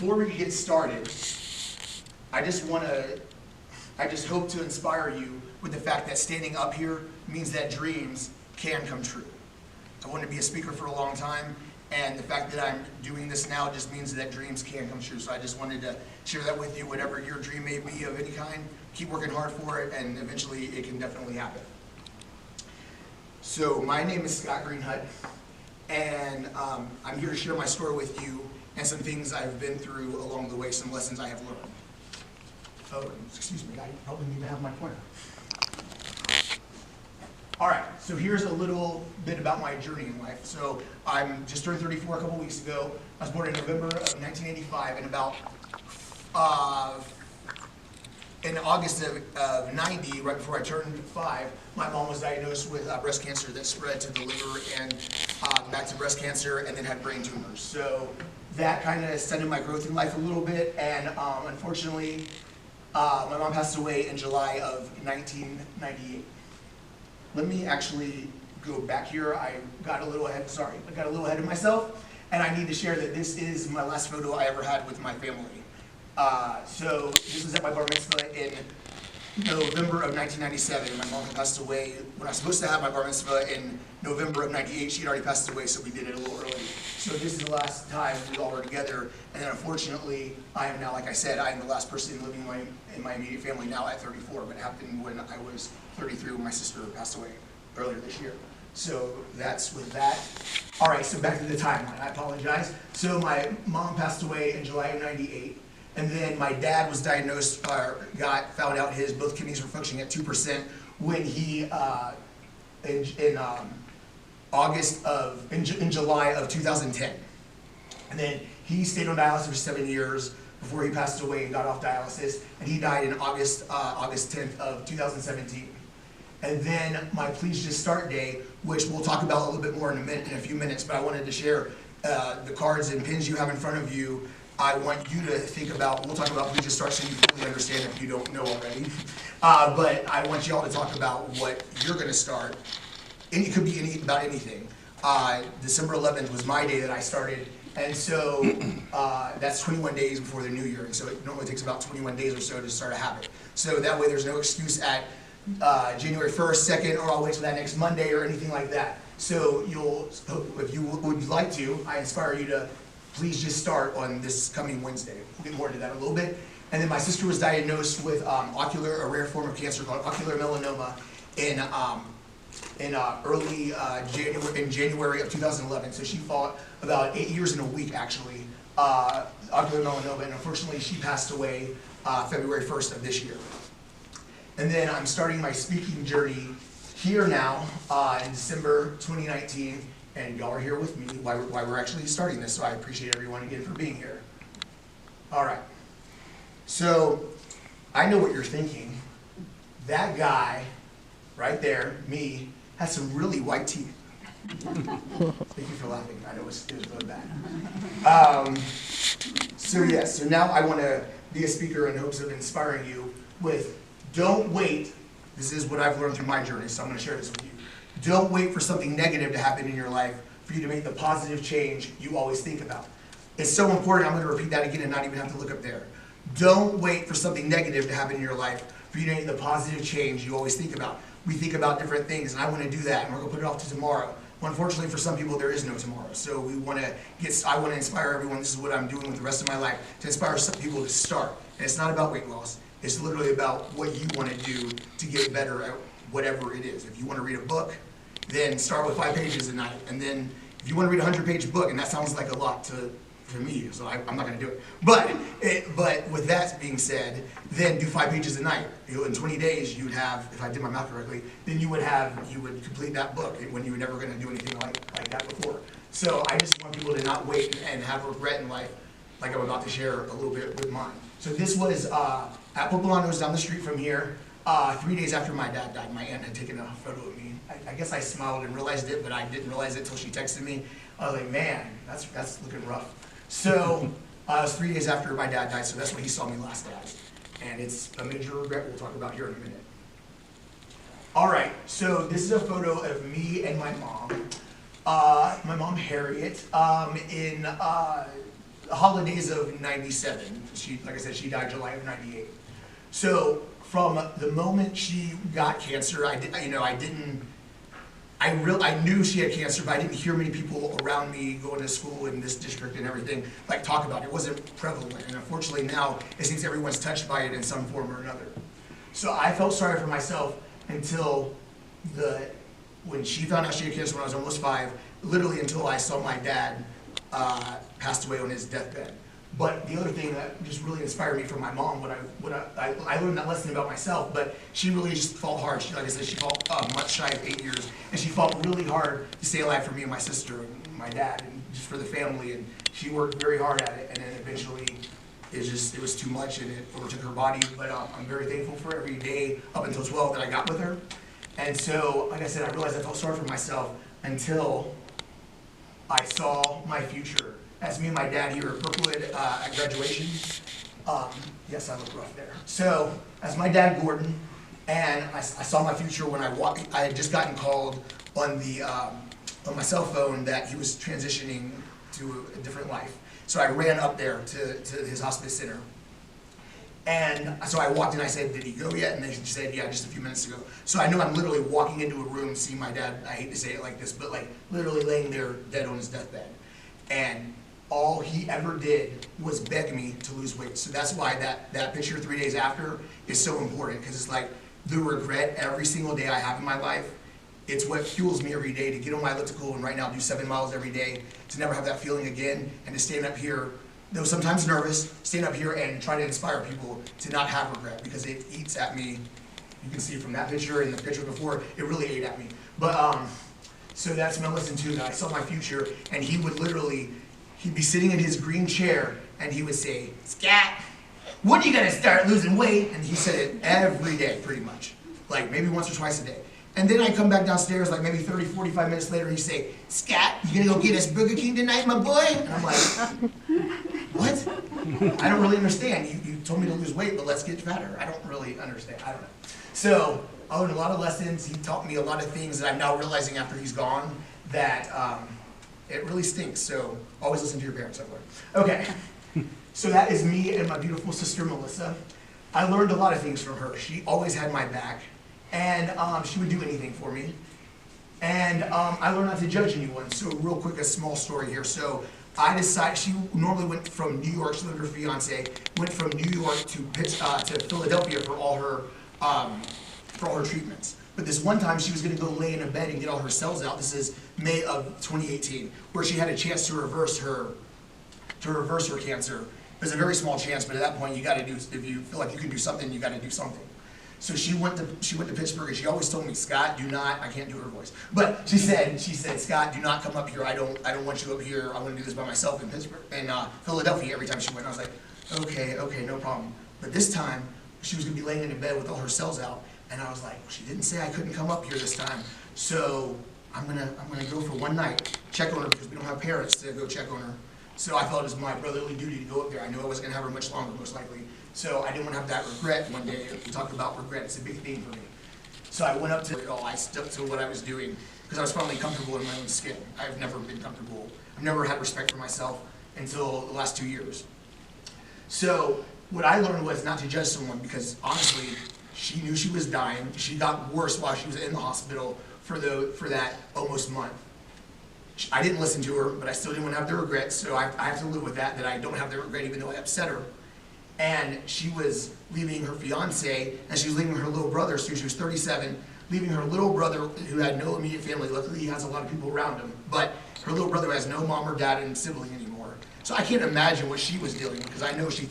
before we get started, I just hope to inspire you with the fact that standing up here means that dreams can come true. I wanted to be a speaker for a long time, and the fact that I'm doing this now just means that dreams can come true. So I just wanted to share that with you. Whatever your dream may be of any kind, keep working hard for it, and eventually it can definitely happen. So my name is Scott Greenhut, and I'm here to share my story with you and some things I've been through along the way, some lessons I have learned. Oh, excuse me, I probably need to have my pointer. All right, so here's a little bit about my journey in life. So I'm just turned 34 a couple weeks ago. I was born in November of 1985, and about in August of 90, right before I turned 5, my mom was diagnosed with breast cancer that spread to the liver and back to breast cancer, and then had brain tumors. So that kind of stunted my growth in life a little bit, and unfortunately, my mom passed away in July of 1998. Let me actually go back here. I got a little ahead of myself, and I need to share that this is my last photo I ever had with my family. So this was at my bar mitzvah in November of 1997. My mom had passed away when I was supposed to have my bar mitzvah in November of 98. She had already passed away, so we did it a little early. So this is the last time we all were together, and then unfortunately, I am now, like I said, I am the last person living in my immediate family now at 34, but it happened when I was 33 when my sister passed away earlier this year. So that's with that. All right, so back to the timeline. I apologize. So my mom passed away in July of 98. And then my dad was diagnosed, found out both kidneys were functioning at 2% when he, in July of 2010. And then he stayed on dialysis for 7 years before he passed away and got off dialysis. And he died in August 10th of 2017. And then my Please Just Start Day, which we'll talk about a little bit more in a few minutes, but I wanted to share the cards and pins you have in front of you. I want you to think about, we'll talk about Please Just Start so you fully understand if you don't know already. But I want you all to talk about what you're going to start. And it could be about anything. December 11th was my day that I started. And so that's 21 days before the new year. And so it normally takes about 21 days or so to start a habit. So that way there's no excuse at January 1st, 2nd, or I'll wait till that next Monday or anything like that. So if you would like to, I inspire you to please just start on this coming Wednesday. We'll get more into that in a little bit. And then my sister was diagnosed with a rare form of cancer called ocular melanoma in January of 2011. So she fought about 8 years and a week, actually, ocular melanoma, and unfortunately she passed away February 1st of this year. And then I'm starting my speaking journey here now in December 2019. And y'all are here with me while we're actually starting this, so I appreciate everyone again for being here. All right. So I know what you're thinking. That guy right there, me, has some really white teeth. Thank you for laughing. I know it was really bad. So now I want to be a speaker in hopes of inspiring you with don't wait. This is what I've learned through my journey, so I'm going to share this with you. Don't wait for something negative to happen in your life for you to make the positive change you always think about. It's so important, I'm going to repeat that again and not even have to look up there. Don't wait for something negative to happen in your life for you to make the positive change you always think about. We think about different things, and I want to do that, and we're going to put it off to tomorrow. Well, unfortunately, for some people, there is no tomorrow. So I want to inspire everyone. This is what I'm doing with the rest of my life, to inspire some people to start. And it's not about weight loss. It's literally about what you want to do to get better at whatever it is. If you want to read a book, then start with 5 pages a night. And then if you want to read a 100-page book, and that sounds like a lot to me, so I'm not going to do it. But with that being said, then do 5 pages a night. In 20 days, you would have, if I did my math correctly, then you would complete that book when you were never going to do anything like that before. So I just want people to not wait and have regret in life, like I'm about to share a little bit with mine. So this was at Popolanos down the street from here. 3 days after my dad died, my aunt had taken a photo of me. I guess I smiled and realized it, but I didn't realize it until she texted me. I was like, man, that's looking rough. So it was 3 days after my dad died, so that's when he saw me last at. And it's a major regret we'll talk about here in a minute. All right, so this is a photo of me and my mom Harriet, in the holidays of 97. Like I said, she died July of 98. So from the moment she got cancer, I knew she had cancer, but I didn't hear many people around me going to school in this district and everything like talk about it. It wasn't prevalent, and unfortunately now it seems everyone's touched by it in some form or another. So I felt sorry for myself until when she found out she had cancer when I was almost 5, literally until I saw my dad passed away on his deathbed. But the other thing that just really inspired me from my mom, I learned that lesson about myself, but she really just fought hard. Like I said, she fought much shy of 8 years, and she fought really hard to stay alive for me and my sister and my dad, and just for the family, and she worked very hard at it, and then eventually it was too much, and it overtook her body. But I'm very thankful for every day up until 12 that I got with her. And so, like I said, I realized I felt sorry for myself until I saw my future. That's me and my dad here at Brookwood at graduation. Yes, I look rough there. So, that's my dad, Gordon, and I saw my future when I had just gotten called on my cell phone that he was transitioning to a different life. So I ran up there to his hospice center. And so I walked in, I said, "Did he go yet?" And they said, "Yeah, just a few minutes ago." So I know I'm literally walking into a room, seeing my dad, I hate to say it like this, but like literally laying there dead on his deathbed. And all he ever did was beg me to lose weight. So that's why that picture 3 days after is so important, because it's like the regret every single day I have in my life. It's what fuels me every day to get on my elliptical and right now do 7 miles every day, to never have that feeling again, and to stand up here, though sometimes nervous, stand up here and try to inspire people to not have regret, because it eats at me. You can see from that picture and the picture before, it really ate at me. But so that's my lesson too, that I saw my future, and he'd be sitting in his green chair and he would say, "Scott, when are you gonna start losing weight?" And he said it every day, pretty much, like maybe once or twice a day. And then I come back downstairs, like maybe 30, 45 minutes later, and he'd say, "Scott, you gonna go get us Burger King tonight, my boy?" And I'm like, what? I don't really understand. You told me to lose weight, but let's get fatter. I don't really understand. I don't know. So I learned a lot of lessons. He taught me a lot of things that I'm now realizing after he's gone that it really stinks. So always listen to your parents, I've learned. Okay, so that is me and my beautiful sister, Melissa. I learned a lot of things from her. She always had my back, and she would do anything for me. And I learned not to judge anyone. So real quick, a small story here. So I decided, she normally went from New York, she lived with her fiance, went from New York to Philadelphia for all her treatments. But this one time she was gonna go lay in a bed and get all her cells out. This is May of 2018, where she had a chance to reverse her cancer. There's a very small chance, but at that point you gotta do, if you feel like you can do something, you gotta do something. So she went to Pittsburgh, and she always told me, "Scott, do not," I can't do her voice, but she said, "Scott, do not come up here. I don't want you up here. I want to do this by myself in Pittsburgh," in Philadelphia every time she went. I was like, okay, no problem. But this time, she was gonna be laying in a bed with all her cells out, and I was like, she didn't say I couldn't come up here this time, so I'm gonna go for one night, check on her, because we don't have parents to go check on her. So I felt it was my brotherly duty to go up there. I knew I wasn't gonna have her much longer, most likely. So I didn't want to have that regret one day. We talked about regret, it's a big thing for me. So I went up to it all, I stuck to what I was doing, because I was finally comfortable in my own skin. I've never been comfortable. I've never had respect for myself until the last 2 years. So what I learned was not to judge someone, because honestly, she knew she was dying. She got worse while she was in the hospital for that almost month. I didn't listen to her, but I still didn't want to have the regret, so I have to live with that I don't have the regret even though I upset her. And she was leaving her fiance, and she was leaving her little brother, so she was 37, leaving her little brother who had no immediate family. Luckily he has a lot of people around him, but her little brother has no mom or dad and sibling anymore. So I can't imagine what she was dealing with, because I know she